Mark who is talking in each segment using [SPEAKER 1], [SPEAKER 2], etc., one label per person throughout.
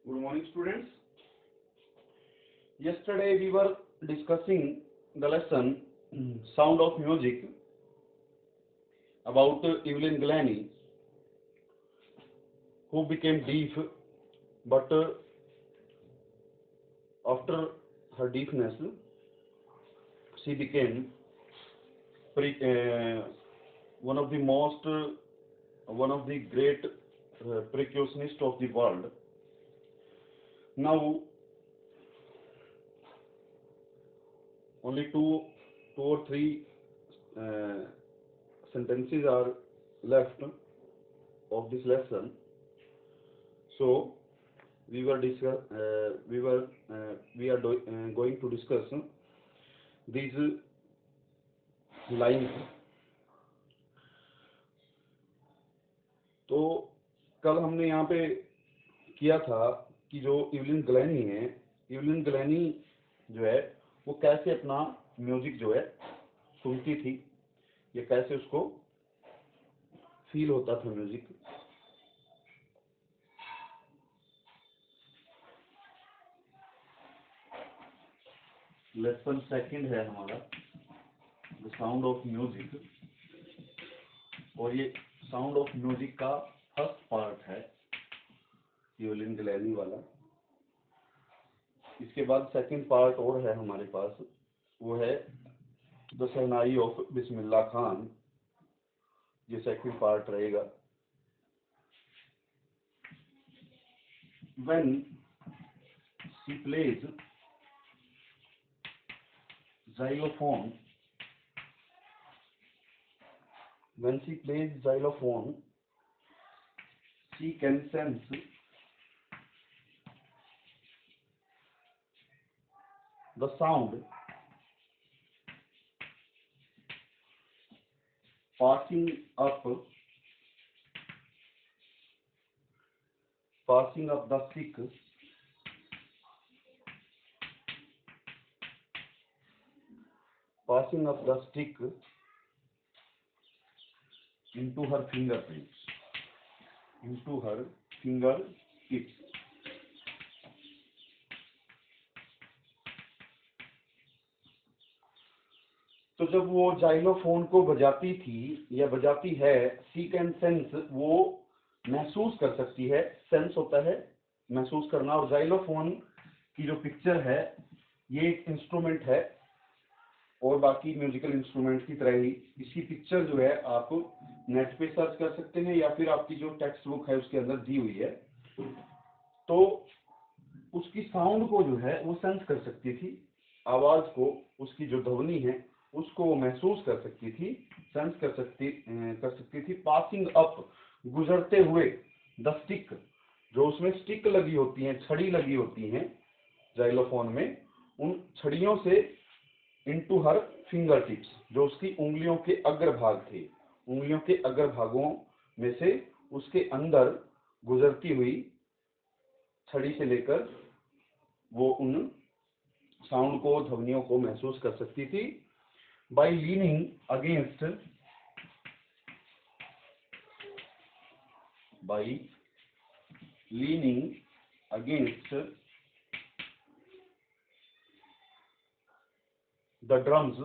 [SPEAKER 1] Good morning, students. Yesterday we were discussing the lesson Sound of Music about Evelyn Glennie, who became deaf, but after her deafness, she became one of the one of the great percussionists of the world. Now, only two or three uh, sentences are left of this lesson. So we are going to discuss these lines. तो कल हमने यहाँ पे किया था कि जो Evelyn ग्लैनी जो है वो कैसे अपना म्यूजिक जो है सुनती थी, या कैसे उसको फील होता था म्यूजिक। लेसन सेकंड है हमारा द साउंड ऑफ म्यूजिक, और ये साउंड ऑफ म्यूजिक का फर्स्ट पार्ट है इवलिन ग्लैनी वाला। इसके बाद सेकंड पार्ट और है हमारे पास, वो है the shehnai of Bismillah Khan. ये सेकंड पार्ट रहेगा। When she plays xylophone, she can sense the sound passing up the stick into her fingertips. तो जब वो जाइलोफोन को बजाती थी या बजाती है, सी कैन सेंस, वो महसूस कर सकती है। सेंस होता है महसूस करना, और जाइलोफोन की जो पिक्चर है ये एक इंस्ट्रूमेंट है, और बाकी म्यूजिकल इंस्ट्रूमेंट की तरह ही इसकी पिक्चर जो है आप नेट पे सर्च कर सकते हैं, या फिर आपकी जो टेक्स्ट बुक है उसके अंदर दी हुई है। तो उसकी साउंड को जो है वो सेंस कर सकती थी, आवाज को, उसकी जो ध्वनि है उसको वो महसूस कर सकती थी, सेंस कर सकती थी। पासिंग अप, गुजरते हुए, द स्टिक, जो उसमें स्टिक लगी होती हैं, छड़ी लगी होती हैं जाइलोफोन में, उन छड़ियों से इनटू हर फिंगर टिप्स, जो उसकी उंगलियों के अग्रभाग थे, उंगलियों के अग्रभागों में से उसके अंदर गुजरती हुई छड़ी से लेकर वो उन साउंड को, ध्वनियों को महसूस कर सकती थी। By leaning against the drums,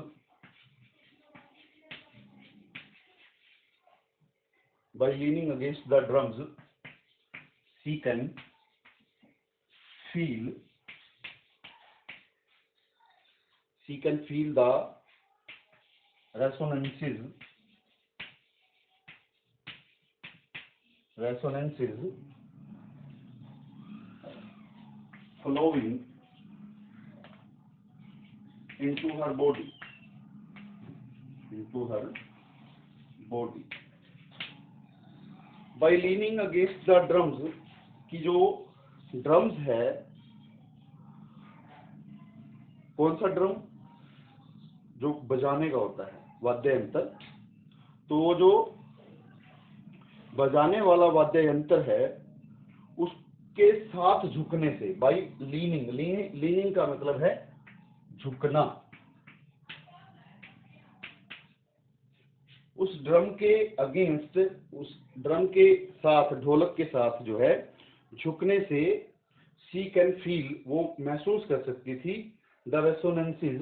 [SPEAKER 1] she can feel the resonances flowing into her body. By leaning against the drums, की जो ड्रम्स है, कौन सा ड्रम? जो बजाने का होता है, वाद्य यंत्र। तो वो जो बजाने वाला वाद्य यंत्र है उसके साथ झुकने से, बाय लीनिंग का मतलब है झुकना। उस ड्रम के अगेंस्ट, उस ड्रम के साथ, ढोलक के साथ जो है झुकने से शी कैन फील, वो महसूस कर सकती थी, द रेसोनेंसेस,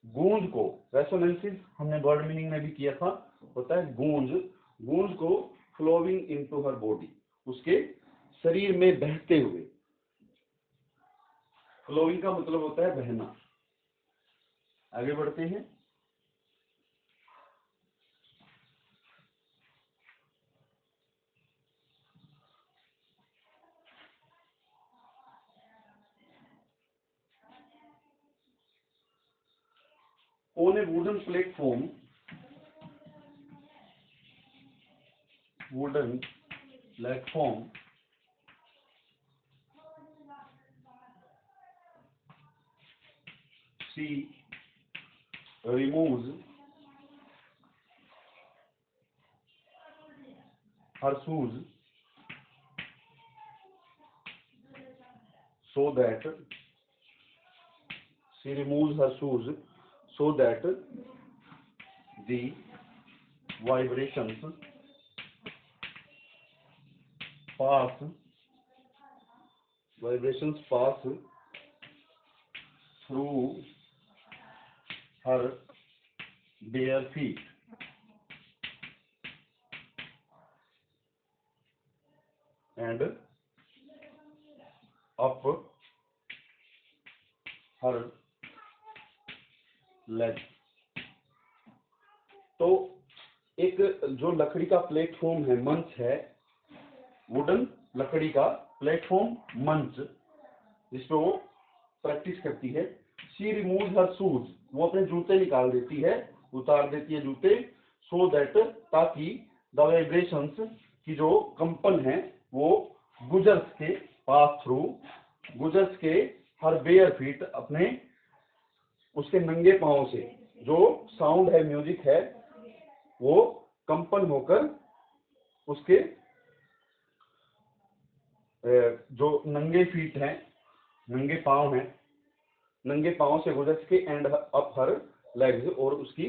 [SPEAKER 1] गूंज को। रेसोनेंसेस हमने वर्ड मीनिंग में भी किया था, होता है गूंज, गूंज को, फ्लोइंग इनटू हर बॉडी, उसके शरीर में बहते हुए। फ्लोइंग का मतलब होता है बहना। आगे बढ़ते हैं। On a wooden platform, she removes her shoes so that the vibrations pass through her bare feet and up her legs। तो एक जो लकड़ी का प्लेटफॉर्म है, मंच है, वुडन लकड़ी का प्लेटफॉर्म, मंच, जिसपे वो प्रैक्टिस करती है। शी रिमूव हर शूज, वो अपने जूते निकाल देती है, उतार देती है जूते, सो दैट, ताकि द वाइब्रेशंस, की जो कंपन है वो गुजर्स के, पास थ्रू, गुजर्स के हर बेयर फीट, अपने उसके नंगे पांव से, जो साउंड है, म्यूजिक है, वो कंपन होकर उसके जो नंगे फीट हैं, नंगे पांव हैं, नंगे पांव से गुजर सके, एंड अप हर लेग्स, और उसकी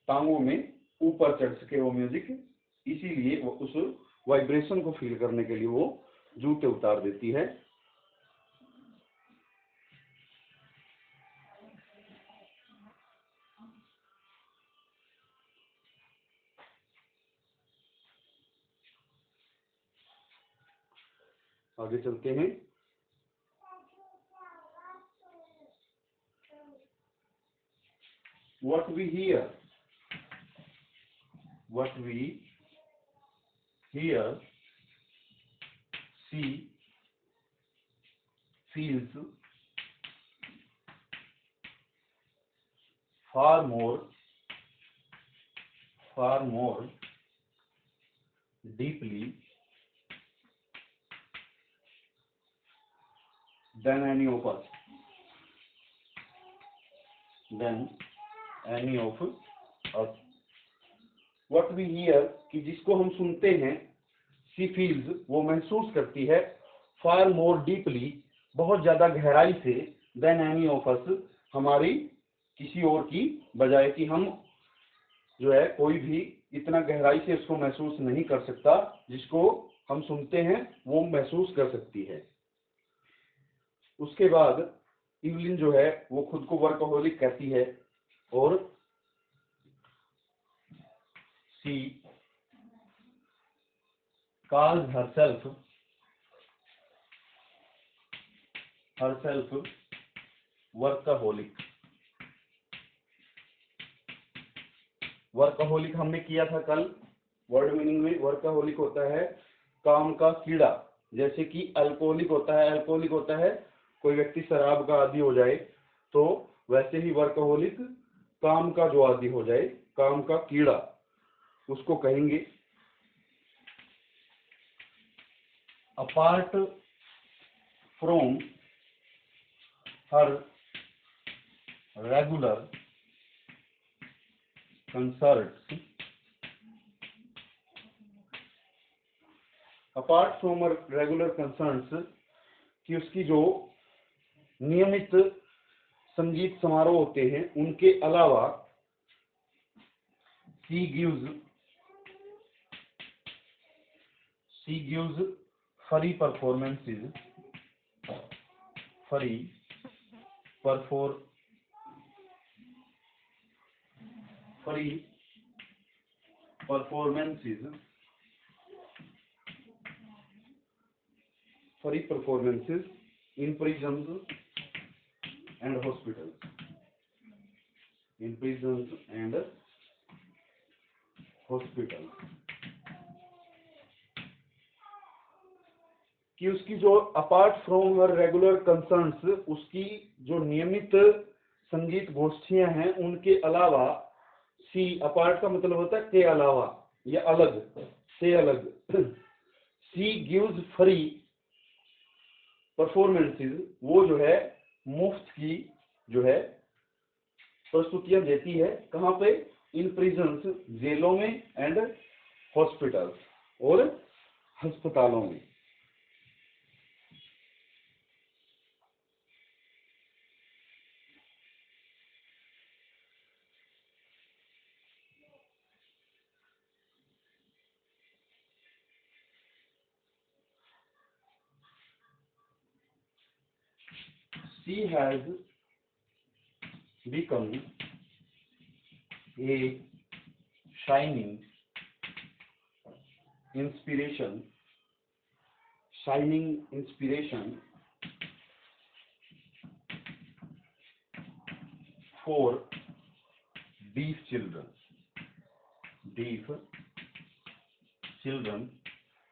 [SPEAKER 1] टांगों में ऊपर चढ़ सके वो म्यूजिक। इसीलिए वो उस वाइब्रेशन को फील करने के लिए वो जूते उतार देती है। आगे चलते हैं। What we hear, see, feels far more deeply than any of us, What we hear, कि जिसको हम सुनते हैं, she feels, वो महसूस करती है, far more deeply, बहुत ज्यादा गहराई से, than any of us, हमारी किसी और की बजाय, कि हम जो है कोई भी इतना गहराई से इसको महसूस नहीं कर सकता, जिसको हम सुनते हैं वो महसूस कर सकती है। उसके बाद इवलिन जो है वो खुद को वर्कहोलिक कहती है, और she calls herself workaholic. Workaholic हमने किया था कल वर्ड मीनिंग में। वर्कहोलिक होता है काम का कीड़ा, जैसे कि अल्कोहलिक होता है कोई व्यक्ति शराब का आदी हो जाए, तो वैसे ही वर्कहोलिक काम का जो आदी हो जाए, काम का कीड़ा, उसको कहेंगे। Apart from her regular concerts, apart from regular concerts, कि उसकी जो नियमित संगीत समारोह होते हैं उनके अलावा, she gives free performances, फरी performances in prisons and hospitals. कि उसकी जो apart from her regular concerns, उसकी जो नियमित संगीत गोष्ठियां हैं उनके अलावा, सी अपार्ट का मतलब होता है के अलावा या अलग, से अलग, सी गिव्स फ्री परफॉर्मेंसेस, वो जो है मुफ्त की जो है प्रस्तुतियां देती है। कहाँ पे? इन प्रिजन्स, जेलों में, एंड हॉस्पिटल्स, और अस्पतालों में। She has become a shining inspiration for deaf children.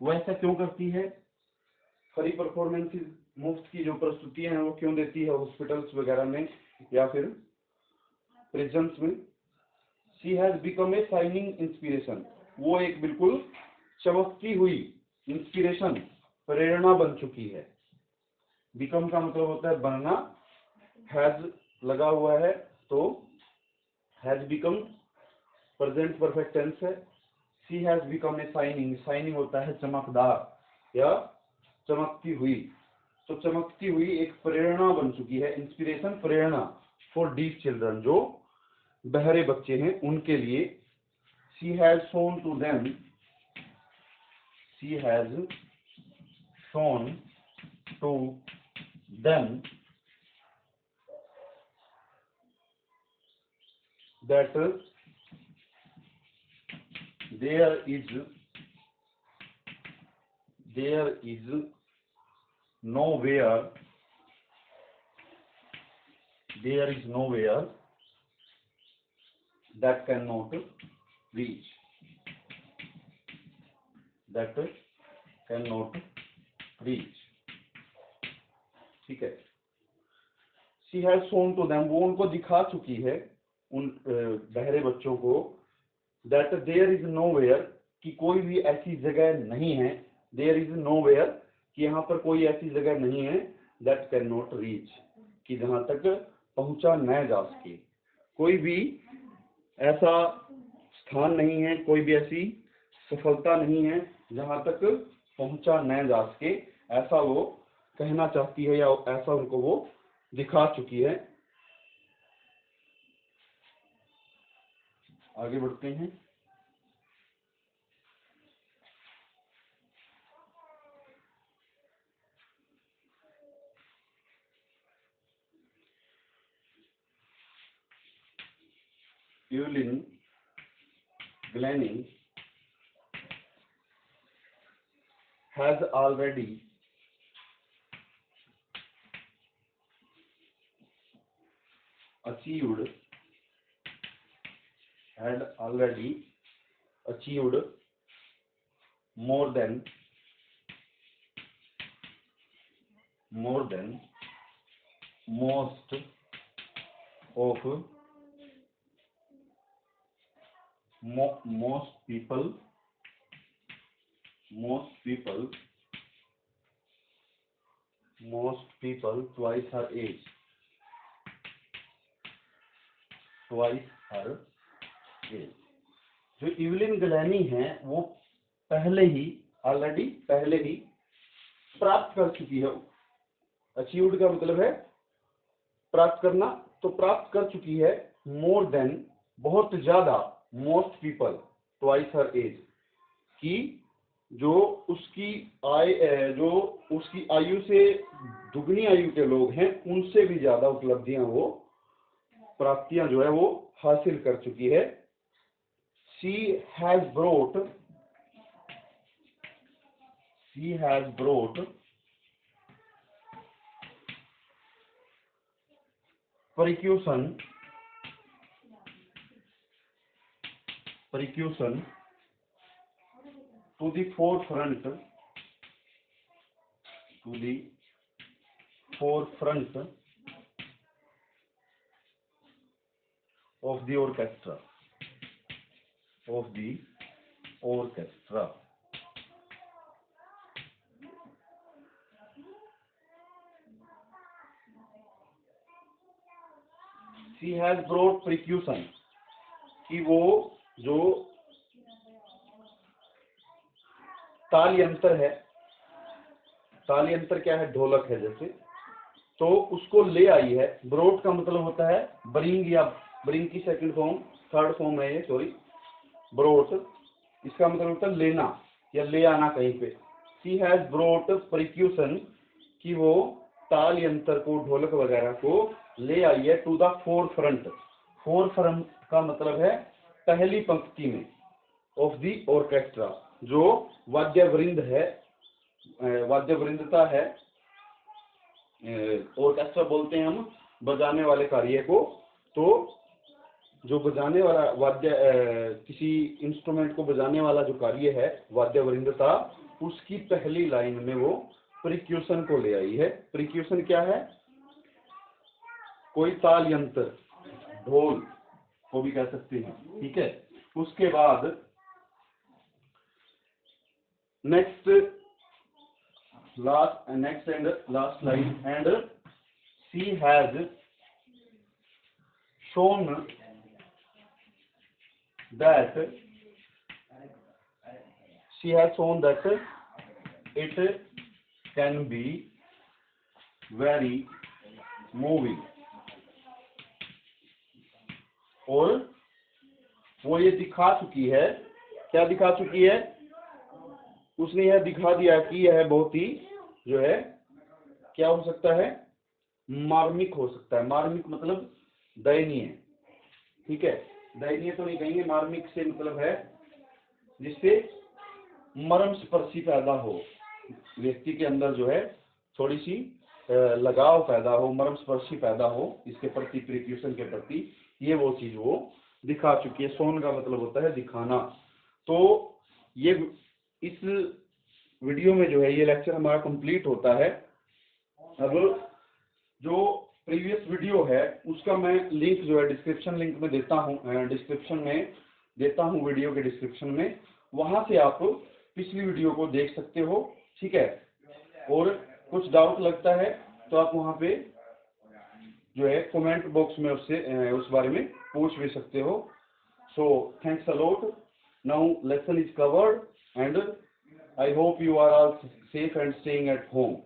[SPEAKER 1] वो ऐसा क्यों करती है? फ्री परफॉर्मेंसेस, मुफ्त की जो प्रस्तुतियां हैं वो क्यों देती है हॉस्पिटल्स वगैरह में या फिर प्रिजन्स में? She has become a shining inspiration, वो एक बिल्कुल चमकती हुई इंस्पिरेशन, प्रेरणा बन चुकी है। बिकम का मतलब होता है बनना, हैज लगा हुआ है तो has become present perfect tense है। She has become a shining होता है चमकदार या चमकती हुई, तो चमकती हुई एक प्रेरणा बन चुकी है, इंस्पिरेशन प्रेरणा, फॉर डीफ चिल्ड्रन, जो बहरे बच्चे हैं उनके लिए। She has shown to them that there is nowhere that cannot reach. ठीक है। She has shown to them, वो उनको दिखा चुकी है, उन बहरे बच्चों को, दैट देयर इज नोवेयर, कि कोई भी ऐसी जगह नहीं है, देयर इज नोवेयर, कि यहाँ पर कोई ऐसी जगह नहीं है, दैट कैन नॉट रीच, कि जहां तक पहुंचा न जा सके। कोई भी ऐसा स्थान नहीं है, कोई भी ऐसी सफलता नहीं है जहां तक पहुंचा न जा सके, ऐसा वो कहना चाहती है या ऐसा उनको वो दिखा चुकी है। आगे बढ़ते हैं। Evelyn Glennie has already achieved more than most people twice her age. जो इवलिन गलैनी है वो पहले ही प्राप्त कर चुकी है। अचीव्ड का मतलब है प्राप्त करना, तो प्राप्त कर चुकी है मोर देन, बहुत ज्यादा, मोस्ट पीपल, ट्वाइस हर एज, की जो उसकी आयु से दुगनी आयु के लोग हैं, उनसे भी ज्यादा उपलब्धियां वो प्राप्तियां जो है वो हासिल कर चुकी है। She has brought percussion to the forefront of the orchestra. She has brought percussion कि वो जो ताली यंत्र है, ताली यंत्र क्या है, ढोलक है जैसे, तो उसको ले आई है। ब्रोट का मतलब होता है ब्रिंग, या ब्रिंग की सेकंड फॉर्म, थर्ड फॉर्म है ये, सॉरी, ब्रोट इसका मतलब होता है लेना या ले आना कहीं पे। शी हैज ब्रोट परक्यूशन कि वो ताल यंत्र को, ढोलक वगैरह को ले आई है टू द फोरफ्रंट। फोरफ्रंट का मतलब है पहली पंक्ति में, ऑफ द ऑर्केस्ट्रा, जो वाद्य वृंद है, वाद्य वृंदता है। ऑर्केस्ट्रा बोलते हैं हम बजाने वाले कार्य को, तो जो बजाने वाला वाद्य, किसी इंस्ट्रूमेंट को बजाने वाला जो कार्य है, वाद्य वृंदता, उसकी पहली लाइन में वो परक्यूशन को ले आई है। परक्यूशन क्या है, कोई ताल यंत्र, ढोल को भी कह सकते हैं, ठीक है। उसके बाद next and last line, and she has shown that it can be very moving। और वो ये दिखा चुकी है, क्या दिखा चुकी है, उसने यह दिखा दिया कि यह बहुत ही जो है क्या हो सकता है, मार्मिक हो सकता है। मार्मिक मतलब दयनीय, ठीक है। दयनीय तो नहीं कहेंगे, मार्मिक से मतलब है जिससे मर्मस्पर्शी पैदा हो, व्यक्ति के अंदर जो है थोड़ी सी लगाव पैदा हो, मर्मस्पर्शी पैदा हो इसके प्रति, परक्यूशन के प्रति, ये वो चीज वो दिखा चुकी है। सोन का मतलब होता है दिखाना। तो ये इस वीडियो में जो है ये लेक्चर हमारा कंप्लीट होता है। अब जो प्रीवियस वीडियो है उसका मैं लिंक जो है डिस्क्रिप्शन लिंक में देता हूँ, डिस्क्रिप्शन में देता हूँ, वीडियो के डिस्क्रिप्शन में, वहां से आप पिछली वीडियो को देख सकते हो, ठीक है। और कुछ डाउट लगता है तो आप वहां पे जो है कमेंट बॉक्स में उससे उस बारे में पूछ भी सकते हो। So thanks a lot. Now lesson is covered and I hope you are all safe and staying at home.